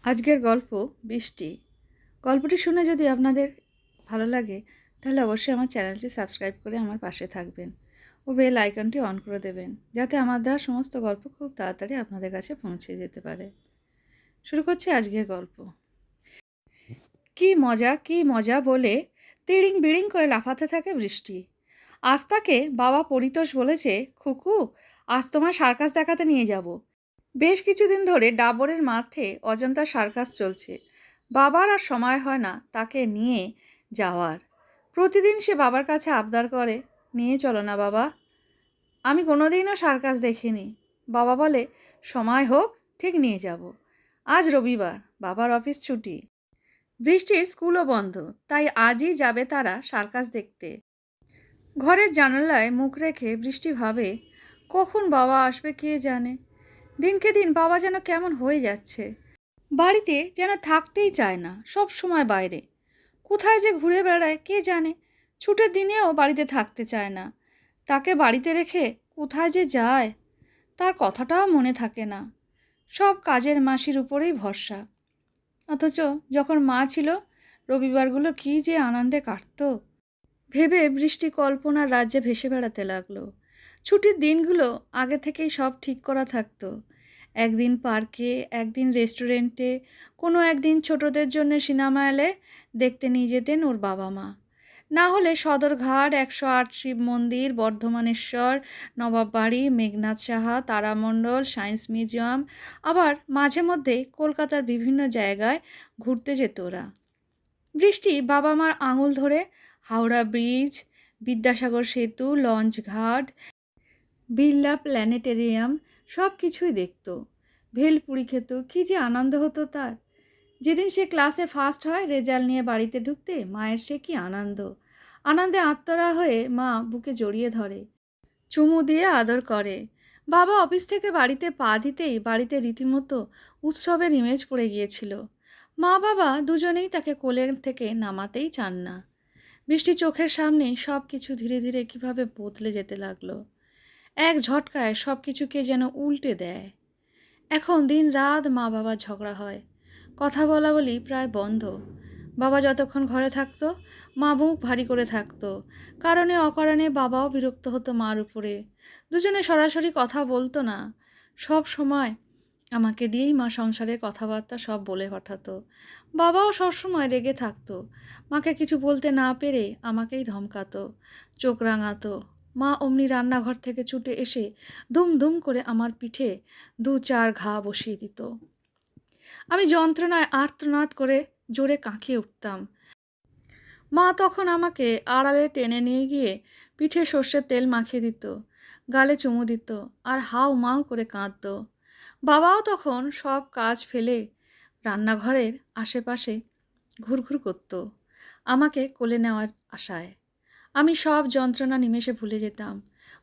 আজকের গল্প বৃষ্টি। গল্পটি শুনে যদি আপনাদের ভালো লাগে তাহলে অবশ্যই আমার চ্যানেলটি সাবস্ক্রাইব করে আমার পাশে থাকবেন ও বেল আইকনটি অন করে দেবেন, যাতে আমার দেওয়া সমস্ত গল্প খুব তাড়াতাড়ি আপনাদের কাছে পৌঁছে যেতে পারে। শুরু করছি আজকের গল্প। কি মজা বলে তিড়িং বিড়িং করে লাফাতে থাকে বৃষ্টি। আজ তাকে বাবা পরিতোষ বলেছে, খুকু আজ তোমার সার্কাস দেখাতে নিয়ে যাব। বেশ কিছুদিন ধরে ডাবরের মাঠে অজন্তা সার্কাস চলছে। বাবার আর সময় হয় না তাকে নিয়ে যাওয়ার। প্রতিদিন সে বাবার কাছে আবদার করে, নিয়ে চলো না বাবা। আমি কোনোদিনও সার্কাস দেখিনি। বাবা বলে, সময় হোক ঠিক নিয়ে যাব। আজ রবিবার, বাবার অফিস ছুটি, বৃষ্টির স্কুলও বন্ধ, তাই আজই যাবে তারা সার্কাস দেখতে। ঘরের জানালায় মুখ রেখে বৃষ্টি ভাবে, কখন বাবা আসবে কে জানে। দিনকে দিন বাবা যেন কেমন হয়ে যাচ্ছে। বাড়িতে যেন থাকতেই চায় না, সব সময় বাইরে। কোথায় যে ঘুরে বেড়ায় কে জানে। ছুটির দিনেও বাড়িতে থাকতে চায় না। তাকে বাড়িতে রেখে কোথায় যে যায় তার কথাটাও মনে থাকে না। সব কাজের মাসির উপরেই ভরসা। অথচ যখন মা ছিল রবিবারগুলো কী যে আনন্দে কাটত ভেবে বৃষ্টি কল্পনার রাজ্যে ভেসে বেড়াতে লাগলো। ছুটির দিনগুলো আগে থেকেই সব ঠিক করা থাকতো। একদিন পার্কে, একদিন রেস্টুরেন্টে, কোনো একদিন ছোটদের জন্য সিনেমা এলে দেখতে নিয়ে যেতেন ওর বাবা মা। না হলে সদরঘাট, 108 শিব মন্দির, বর্ধমানেশ্বর, নবাব বাড়ি, মেঘনাথ সাহা, তারামণ্ডল, সায়েন্স মিউজিয়াম, আবার মাঝে মধ্যে কলকাতার বিভিন্ন জায়গায় ঘুরতে যেত ওরা। বৃষ্টি বাবা মার আঙুল ধরে হাওড়া ব্রিজ, বিদ্যাসাগর সেতু, লঞ্চ ঘাট, বিড়লা প্ল্যানেটেরিয়াম সব কিছুই দেখত। ভেলপুরি খেত, কী যে আনন্দ হতো তার। যেদিন সে ক্লাসে ফার্স্ট হয়, রেজাল্ট নিয়ে বাড়িতে ঢুকতে মায়ের সে কি আনন্দ। আনন্দে আত্মরা হয়ে মা বুকে জড়িয়ে ধরে, চুমু দিয়ে আদর করে। বাবা অফিস থেকে বাড়িতে পা দিতেই বাড়িতে রীতিমতো উৎসবের ইমেজ পড়ে গিয়েছিল। মা বাবা দুজনেই তাকে কোলে থেকে নামাতেই চান না। বৃষ্টি চোখের সামনে সব কিছু ধীরে ধীরে কিভাবে বদলে যেতে লাগলো। এক ঝটকায় সব কিছুকে যেন উল্টে দেয়। এখন দিন রাত মা বাবা ঝগড়া হয়, কথা বলা বলি প্রায় বন্ধ। বাবা যতক্ষণ ঘরে থাকতো মা মুখ ভারী করে থাকতো। কারণে অকারণে বাবাও বিরক্ত হতো মার উপরে। দুজনে সরাসরি কথা বলতো না। সব সময় আমাকে দিয়েই মা সংসারের কথাবার্তা সব বলে পাঠাতো। বাবাও সবসময় রেগে থাকতো। মাকে কিছু বলতে না পেরে আমাকেই ধমকাতো, চোখ রাঙাতো। মা অমনি রান্নাঘর থেকে ছুটে এসে দুম দুম করে আমার পিঠে 2-4 ঘা বসিয়ে দিত। আমি যন্ত্রণায় আর্তনাদ করে জোরে কাঁকিয়ে উঠতাম। মা তখন আমাকে আড়ালে টেনে নিয়ে গিয়ে পিঠে সর্ষের তেল মাখিয়ে দিত, গালে চুমু দিত আর হাউ মাউ করে কাঁদত। বাবাও তখন সব কাজ ফেলে রান্নাঘরের আশেপাশে ঘুরঘুর করত আমাকে কোলে নেওয়ার আশায়। আমি সব যন্ত্রণা নিমেষে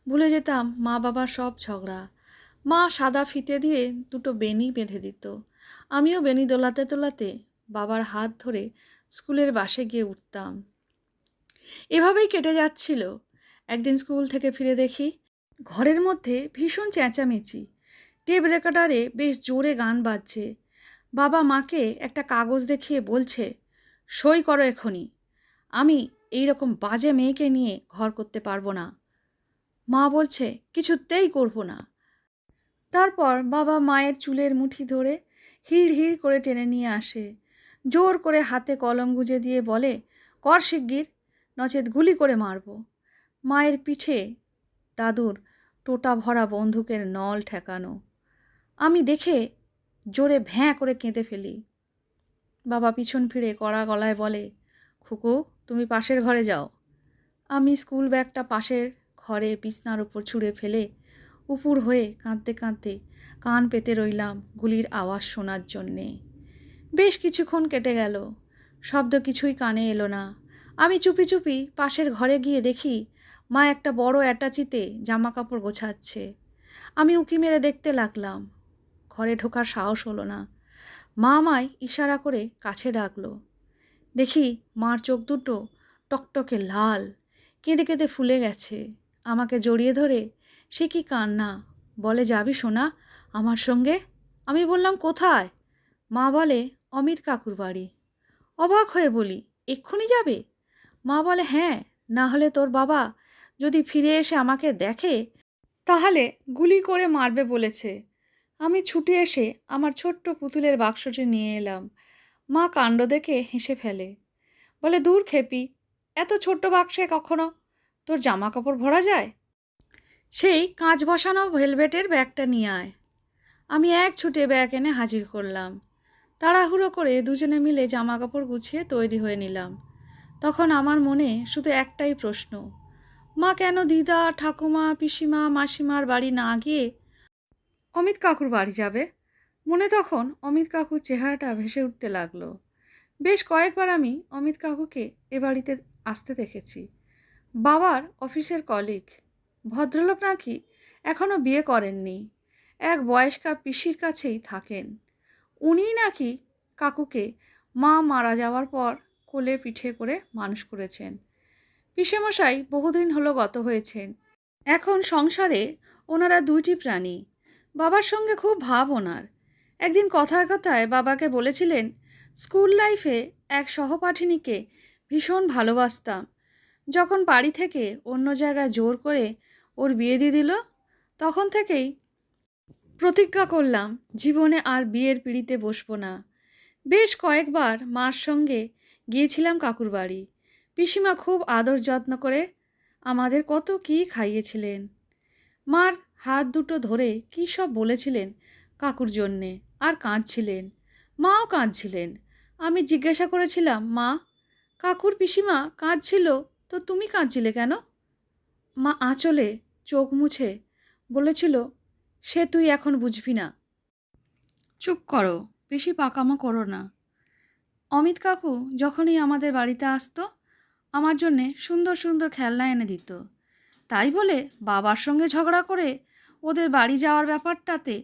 ভুলে যেতাম মা বাবার সব ঝগড়া। মা সাদা ফিতে দিয়ে 2টো বেনি বেঁধে দিত। আমিও বেনি দোলাতে দোলাতে বাবার হাত ধরে স্কুলের বাসে গিয়ে উঠতাম। এভাবেই কেটে যাচ্ছিল। একদিন স্কুল থেকে ফিরে দেখি ঘরের মধ্যে ভীষণ চেঁচামেচি, টেপ রেকর্ডারে বেশ জোরে গান বাজছে। বাবা মাকে একটা কাগজ দেখিয়ে বলছে, সই করো এখনই, আমি এই রকম বাজে মেয়েকে নিয়ে ঘর করতে পারবো না। মা বলছে, কিছুতেই করবো না। তারপর বাবা মায়ের চুলের মুঠি ধরে হিড় হিড় করে টেনে নিয়ে আসে, জোর করে হাতে কলম গুঁজে দিয়ে বলে, কর শিগগির, নচেত গুলি করে মারব। মায়ের পিঠে দাদুর টোটা ভরা বন্দুকের নল ঠেকানো। আমি দেখে জোরে ভ্যাঁ করে কেঁদে ফেলি। বাবা পিছন ফিরে কড়া গলায় বলে, খুকু তুমি পাশের ঘরে যাও। আমি স্কুল ব্যাগটা পাশের ঘরে বিছনার উপর ছুঁড়ে ফেলে উপুর হয়ে কাঁদতে কাঁদতে কান পেতে রইলাম গুলির আওয়াজ শোনার জন্যে। বেশ কিছুক্ষণ কেটে গেল, শব্দ কিছুই কানে এলো না। আমি চুপি চুপি পাশের ঘরে গিয়ে দেখি মা একটা বড় অ্যাটাচিতে জামা কাপড় গোছাচ্ছে। আমি উঁকি মেরে দেখতে লাগলাম। ঘরে ঢোকার সাহস হলো না। মা আমায় ইশারা করে কাছে ডাকলো। দেখি মার চোখ দুটো টকটকে লাল, কেঁদে কেঁদে ফুলে গেছে। আমাকে জড়িয়ে ধরে সে কি কান্না, বলে যাবি সোনা আমার সঙ্গে। আমি বললাম কোথায়। মা বলে, অমিত কাকুর বাড়ি। অবাক হয়ে বলি, এক্ষুনি যাবে? মা বলে, হ্যাঁ, না হলে তোর বাবা যদি ফিরে এসে আমাকে দেখে তাহলে গুলি করে মারবে বলেছে। আমি ছুটে এসে আমার ছোট্ট পুতুলের বাক্সটি নিয়ে এলাম। মা কাণ্ড দেখে হেসে ফেলে, বলে, দূর খেপি, এত ছোট্ট বাক্সে কখনো তোর জামা কাপড় ভরা যায়? সেই কাঁচ বসানো ভেলভেটের ব্যাগটা নিয়ে আয়। আমি এক ছুটে ব্যাগ এনে হাজির করলাম। তাড়াহুড়ো করে দুজনে মিলে জামা কাপড় গুছিয়ে তৈরি হয়ে নিলাম। তখন আমার মনে শুধু একটাই প্রশ্ন, মা কেন দিদা, ঠাকুমা, পিসিমা, মাসিমার বাড়ি না গিয়ে অমিত কাকুর বাড়ি যাবে? মনে তখন অমিত কাকুর চেহারাটা ভেসে উঠতে লাগলো। বেশ কয়েকবার আমি অমিত কাকুকে এ বাড়িতে আসতে দেখেছি। বাবার অফিসের কলিগ, ভদ্রলোক নাকি এখনও বিয়ে করেননি, এক বয়স্কা পিসির কাছেই থাকেন। উনিই নাকি কাকুকে মা মারা যাওয়ার পর কোলে পিঠে করে মানুষ করেছেন। পিসেমশাই বহুদিন হলো গত হয়েছেন। এখন সংসারে ওনারা দুইটি প্রাণী। বাবার সঙ্গে খুব ভাব ওনার। একদিন কথায় কথায় বাবাকে বলেছিলেন, স্কুল লাইফে এক সহপাঠিনীকে ভীষণ ভালোবাসতাম। যখন বাড়ি থেকে অন্য জায়গায় জোর করে ওর বিয়ে দিয়ে দিল, তখন থেকেই প্রতিজ্ঞা করলাম জীবনে আর বিয়ের পিঁড়িতে বসবো না। বেশ কয়েকবার মার সঙ্গে গিয়েছিলাম কাকুর বাড়ি। পিসিমা খুব আদর যত্ন করে আমাদের কত কী খাইয়েছিলেন। মার হাত দুটো ধরে কী সব বলেছিলেন কাকুর জন্যে, আর কাঁদছিলেন। মাও কাঁদছিলেন। আমি জিজ্ঞাসা করেছিলাম, মা, কাকুর পিসিমা কাঁদছিল তো তুমি কাঁদছিলে কেন? মা আঁচলে চোখ মুছে বলেছিল, সে তুই এখন বুঝবি না। চুপ করো, বেশি পাকামো করো না। অমিত কাকু যখনই আমাদের বাড়িতে আসতো আমার জন্যে সুন্দর সুন্দর খেলনা এনে দিত। তাই বলে বাবার সঙ্গে ঝগড়া করে ওদের বাড়ি যাওয়ার ব্যাপারটাতে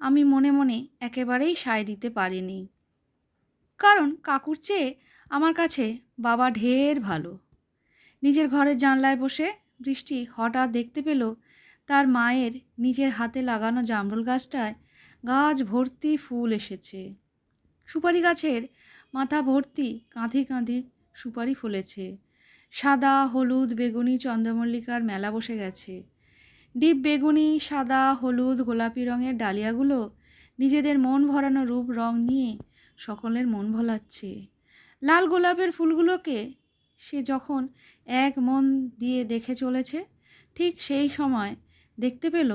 আমি মনে মনে একেবারেই সায় দিতে পারিনি। কারণ কাকুর চেয়ে আমার কাছে বাবা ঢের ভালো। নিজের ঘরের জানলায় বসে বৃষ্টি হঠাৎ দেখতে পেল তার মায়ের নিজের হাতে লাগানো জামরুল গাছটায় গাছ ভর্তি ফুল এসেছে। সুপারি গাছের মাথা ভর্তি কাঁধি কাঁধি সুপারি ফলেছে। সাদা, হলুদ, বেগুনি চন্দ্রমল্লিকার মেলা বসে গেছে। ডিপ বেগুনি, সাদা, হলুদ, গোলাপি রঙের ডালিয়াগুলো নিজেদের মন ভরানো রূপ রং নিয়ে সকলের মন ভোলাচ্ছে। লাল গোলাপের ফুলগুলোকে সে যখন এক মন দিয়ে দেখে চলেছে, ঠিক সেই সময় দেখতে পেল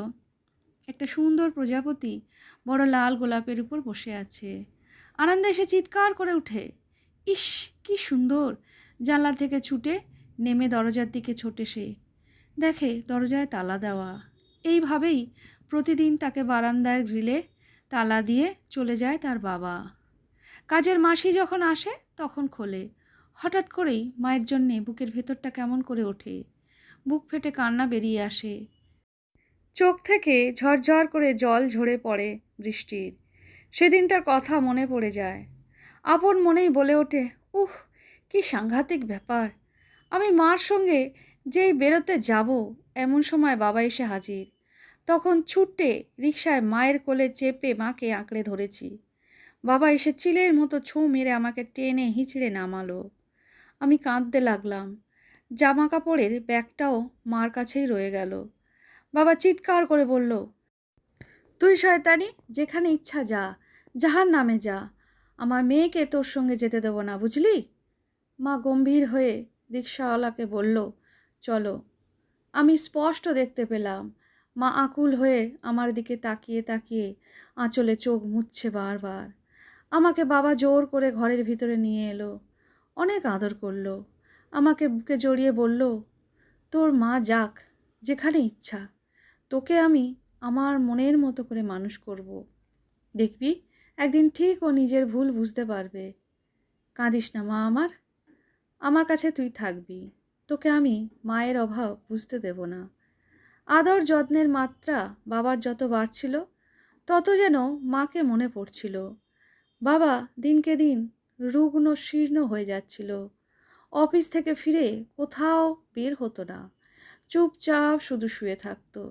একটা সুন্দর প্রজাপতি বড় লাল গোলাপের উপর বসে আছে। আনন্দে সে চিৎকার করে উঠে, ইস, কি সুন্দর! জানলা থেকে ছুটে নেমে দরজার দিকে ছোটে সে। দেখে দরজায় তালা দেওয়া। এইভাবেই প্রতিদিন তাকে বারান্দার গ্রিলে তালা দিয়ে চলে যায় তার বাবা। কাজের মাসি যখন আসে তখন খোলে। হঠাৎ করেই মায়ের জন্যে বুকের ভেতরটা কেমন করে ওঠে। বুক ফেটে কান্না বেরিয়ে আসে। চোখ থেকে ঝরঝর করে জল ঝরে পড়ে বৃষ্টির। সেদিনটার কথা মনে পড়ে যায়। আপন মনেই বলে ওঠে, উহ, কি সাংঘাতিক ব্যাপার! আমি মার সঙ্গে যেই বেরোতে যাব এমন সময় বাবা এসে হাজির। তখন ছুটে রিকশায় মায়ের কোলে চেপে মাকে আঁকড়ে ধরেছি। বাবা এসে চিলের মতো ছোঁ মেরে আমাকে টেনে হিঁচড়ে নামালো। আমি কাঁদতে লাগলাম। জামা কাপড়ের ব্যাগটাও মার কাছেই রয়ে গেল। বাবা চিৎকার করে বলল, তুই শয়তানি, যেখানে ইচ্ছা যা, জাহার নামে যা, আমার মেয়েকে তোর সঙ্গে যেতে দেব না, বুঝলি? মা গম্ভীর হয়ে রিকশাওয়ালাকে বলল, চলো। আমি স্পষ্ট দেখতে পেলাম মা আকুল হয়ে আমার দিকে তাকিয়ে তাকিয়ে আঁচলে চোখ মুছছে বারবার। আমাকে বাবা জোর করে ঘরের ভিতরে নিয়ে এলো। অনেক আদর করলো। আমাকে বুকে জড়িয়ে বলল, তোর মা যাক, যেখানে ইচ্ছা, তোকে আমি আমার মনের মতো করে মানুষ করব। দেখবি একদিন ঠিক ও নিজের ভুল বুঝতে পারবে। কাঁদিস না মা আমার, আমার কাছে তুই থাকবি। তোকে আমি মায়ের অভাব বুঝতে দেব না। আদর যত্নের মাত্রা বাবার যত বাড়ছিল তত যেন মাকে মনে পড়ছিল। বাবা দিনকে দিন রুগ্ন শীর্ণ হয়ে যাচ্ছিল। অফিস থেকে ফিরে কোথাও বের হতো না, চুপচাপ শুধু শুয়ে থাকতো।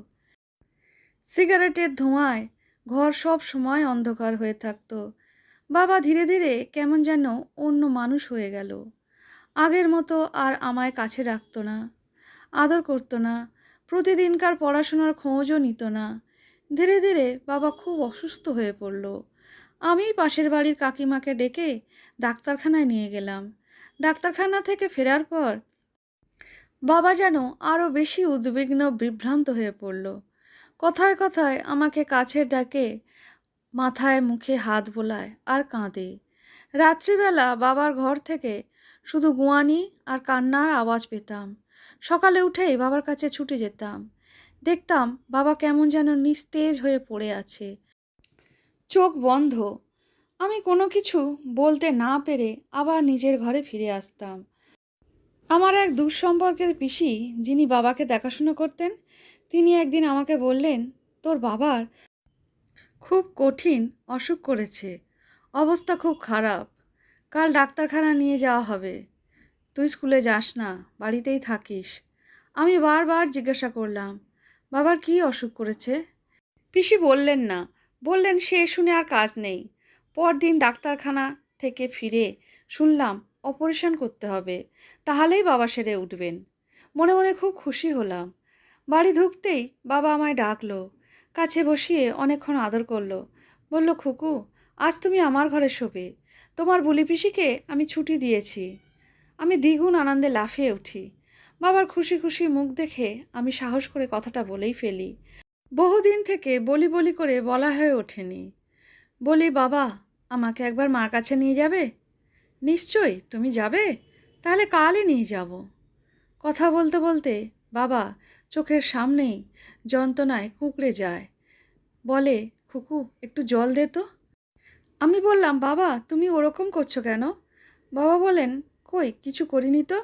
সিগারেটের ধোঁয়ায় ঘর সব সময় অন্ধকার হয়ে থাকতো। বাবা ধীরে ধীরে কেমন যেন অন্য মানুষ হয়ে গেল। আগের মতো আর আমায় কাছে রাখতো না, আদর করতো না, প্রতিদিনকার পড়াশোনার খোঁজও নিত না। ধীরে ধীরে বাবা খুব অসুস্থ হয়ে পড়ল। আমি পাশের বাড়ির কাকিমাকে ডেকে ডাক্তারখানায় নিয়ে গেলাম। ডাক্তারখানা থেকে ফেরার পর বাবা যেন আরও বেশি উদ্বিগ্ন বিভ্রান্ত হয়ে পড়ল। কথায় কথায় আমাকে কাছে ডাকে, মাথায় মুখে হাত বোলায় আর কাঁদে। রাত্রিবেলা বাবার ঘর থেকে শুধু গোয়ানি আর কান্নার আওয়াজ পেতাম। সকালে উঠেই বাবার কাছে ছুটে যেতাম। দেখতাম বাবা কেমন যেন নিস্তেজ হয়ে পড়ে আছে, চোখ বন্ধ। আমি কোনো কিছু বলতে না পেরে আবার নিজের ঘরে ফিরে আসতাম। আমার এক দূর সম্পর্কের পিসি, যিনি বাবাকে দেখাশুনো করতেন, তিনি একদিন আমাকে বললেন, তোর বাবার খুব কঠিন অসুখ করেছে, অবস্থা খুব খারাপ, কাল ডাক্তারখানা নিয়ে যাওয়া হবে। তুই স্কুলে যাস না, বাড়িতেই থাকিস। আমি বারবার জিজ্ঞাসা করলাম, বাবার কী অসুখ করেছে? পিসি বললেন না, বললেন সে শুনে আর কাজ নেই। পরদিন ডাক্তারখানা থেকে ফিরে শুনলাম অপারেশন করতে হবে, তাহলেই বাবা সেরে উঠবেন। মনে মনে খুব খুশি হলাম। বাড়ি ঢুকতেই বাবা আমায় ডাকলো, কাছে বসিয়ে অনেকক্ষণ আদর করলো। বলল, খুকু, আজ তুমি আমার ঘরে শোবে। তোমার বুলি পিসিকে আমি ছুটি দিয়েছি। আমি দ্বিগুণ আনন্দে লাফিয়ে উঠি। বাবার খুশি খুশি মুখ দেখে আমি সাহস করে কথাটা বলেই ফেলি। বহুদিন থেকে বলি বলি করে বলা হয়ে ওঠেনি। বলি, বাবা, আমাকে একবার মার কাছে নিয়ে যাবে? নিশ্চয়ই, তুমি যাবে? তাহলে কালই নিয়ে যাব। কথা বলতে বলতে বাবা চোখের সামনেই যন্ত্রণায় কুঁকড়ে যায়। বলে, খুকু, একটু জল দে তো। আমি বললাম, বাবা, তুমি ওরকম করছো কেন? বাবা বলেন, কই কিছু করিনি তো।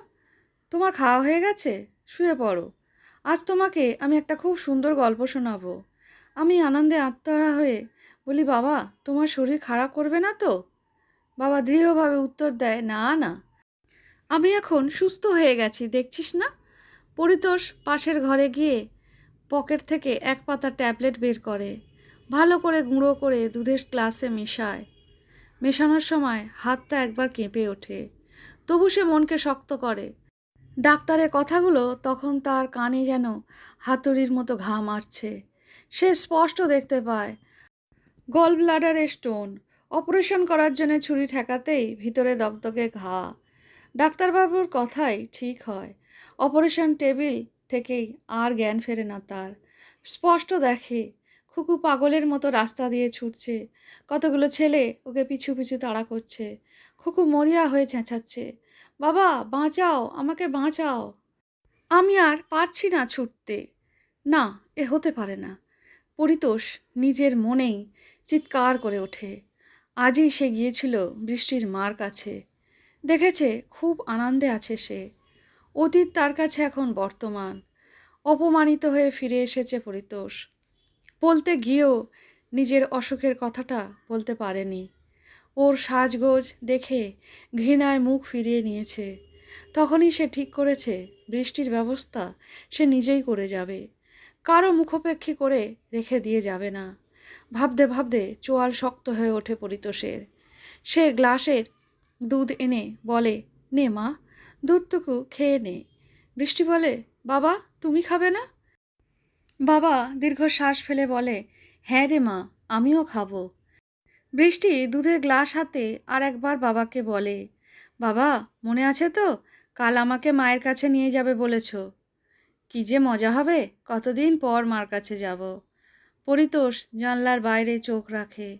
তোমার খাওয়া হয়ে গেছে, শুয়ে পড়ো। আজ তোমাকে আমি একটা খুব সুন্দর গল্প শোনাবো। আমি আনন্দে আত্মহারা হয়ে বলি, বাবা, তোমার শরীর খারাপ করবে না তো? বাবা দৃঢ়ভাবে উত্তর দেয়, না না, আমি এখন সুস্থ হয়ে গেছি, দেখছিস না। পরিতোষ পাশের ঘরে গিয়ে পকেট থেকে এক পাতা ট্যাবলেট বের করে, ভালো করে গুঁড়ো করে দুধের গ্লাসে মেশায়। মেশানোর সময় হাতটা একবার কেঁপে ওঠে, তবু সে মনকে শক্ত করে। ডাক্তারের কথাগুলো তখন তার কানে যেন হাতুড়ির মতো ঘা মারছে। সে স্পষ্ট দেখতে পায় গল ব্লাডারে স্টোন। অপারেশন করার জন্য ছুরি ঠেকাতেই ভিতরে দগদগে ঘা। ডাক্তারবাবুর কথাই ঠিক হয়। অপারেশন টেবিল থেকেই আর জ্ঞান ফেরে না তার। স্পষ্ট দেখে খুকু পাগলের মতো রাস্তা দিয়ে ছুটছে। কতগুলো ছেলে ওকে পিছু পিছু তাড়া করছে। খুকু মরিয়া হয়ে চেঁচাচ্ছে, বাবা, বাঁচাও, আমাকে বাঁচাও। আমি আর পারছি না ছুটতে। না, এ হতে পারে না। পরিতোষ নিজের মনেই চিৎকার করে ওঠে। আজই সে গিয়েছিল বৃষ্টির মার কাছে। দেখেছে খুব আনন্দে আছে সে। অতীত তার কাছে এখন বর্তমান। অপমানিত হয়ে ফিরে এসেছে পরিতোষ। বলতে গিয়েও নিজের অসুখের কথাটা বলতে পারেনি। ওর সাজগোজ দেখে ঘৃণায় মুখ ফিরিয়ে নিয়েছে। তখনই সে ঠিক করেছে বৃষ্টির ব্যবস্থা সে নিজেই করে যাবে, কারো মুখোপেক্ষী করে রেখে দিয়ে যাবে না। ভাবতে ভাবতে চোয়াল শক্ত হয়ে ওঠে পরিতোষের। সে গ্লাসের দুধ এনে বলে, নে মা, দুধটুকু খেয়ে নে। বৃষ্টি বলে, বাবা, তুমি খাবে না? বাবা দীর্ঘশ্বাস ফেলে বলে, হ্যাঁ রে মা, আমিও খাবো। বৃষ্টি দুধের গ্লাস হাতে আর একবার বাবাকে বলে, বাবা, মনে আছে তো, কাল আমাকে মায়ের কাছে নিয়ে যাবে বলেছ। কি যে মজা হবে, কতদিন পর মার কাছে যাব। পরিতোষ জানলার বাইরে চোখ রাখে,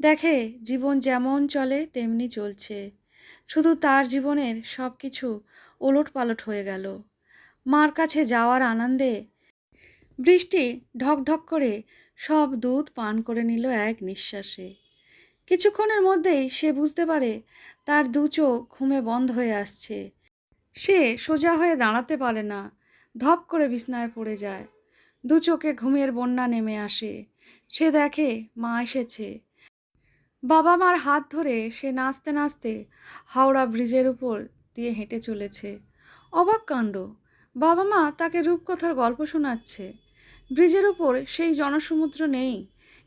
দেখে জীবন যেমন চলে তেমনি চলছে। শুধু তার জীবনের সব কিছু ওলটপালট হয়ে গেল। মার কাছে যাওয়ার আনন্দে বৃষ্টি ঢকঢক করে সব দুধ পান করে নিল এক নিঃশ্বাসে। কিছুক্ষণের মধ্যেই সে বুঝতে পারে তার দু চোখ ঘুমে বন্ধ হয়ে আসছে। সে সোজা হয়ে দাঁড়াতে পারে না, ধপ করে বিছনায় পড়ে যায়। দু চোখে ঘুমের বন্যা নেমে আসে। সে দেখে মা এসেছে। বাবা মার হাত ধরে সে নাচতে নাচতে হাওড়া ব্রিজের উপর দিয়ে হেঁটে চলেছে। অবাক কাণ্ড, বাবা মা তাকে রূপকথার গল্প শোনাচ্ছে। ব্রিজের উপর সেই জনসমুদ্র নেই,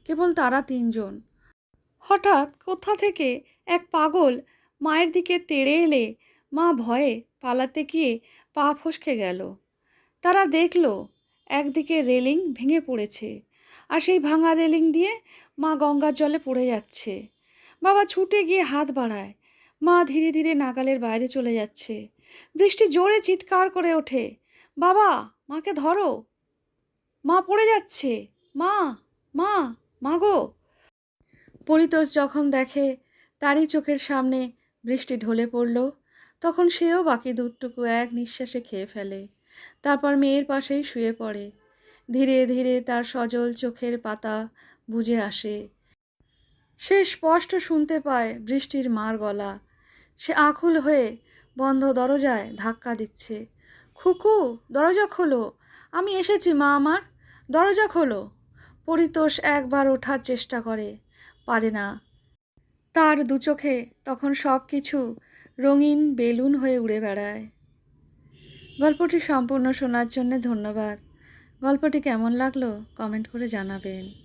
কেবল তারা তিনজন। হঠাৎ কোথা থেকে এক পাগল মায়ের দিকে তেড়ে এলে মা ভয়ে পালাতে গিয়ে পা ফসকে গেল। তারা দেখল একদিকে রেলিং ভেঙে পড়েছে, আর সেই ভাঙা রেলিং দিয়ে মা গঙ্গার জলে পড়ে যাচ্ছে। বাবা ছুটে গিয়ে হাত বাড়ায়, মা ধীরে ধীরে নাগালের বাইরে চলে যাচ্ছে। বৃষ্টি জোরে চিৎকার করে ওঠে, বাবা, মাকে ধরো, মা পড়ে যাচ্ছে, মা, মা, মা গো। পরিতোষ যখন দেখে তারই চোখের সামনে বৃষ্টি ঢলে পড়ল, তখন সেও বাকি দুধটুকু এক নিঃশ্বাসে খেয়ে ফেলে। তারপর মেয়ের পাশেই শুয়ে পড়ে। ধীরে ধীরে তার সজল চোখের পাতা বুজে আসে। সে স্পষ্ট শুনতে পায় বৃষ্টির মার গলা। সে আকুল হয়ে বন্ধ দরজায় ধাক্কা দিচ্ছে। খুকু, দরজা খোলো, আমি এসেছি মা আমার, দরজা খোলো। পরিতোষ একবার ওঠার চেষ্টা করে, পারে না। তার দু চোখে তখন সব কিছু রঙিন বেলুন হয়ে উড়ে বেড়ায়। গল্পটি সম্পূর্ণ শোনার জন্য ধন্যবাদ। গল্পটি কেমন লাগলো কমেন্ট করে জানাবেন।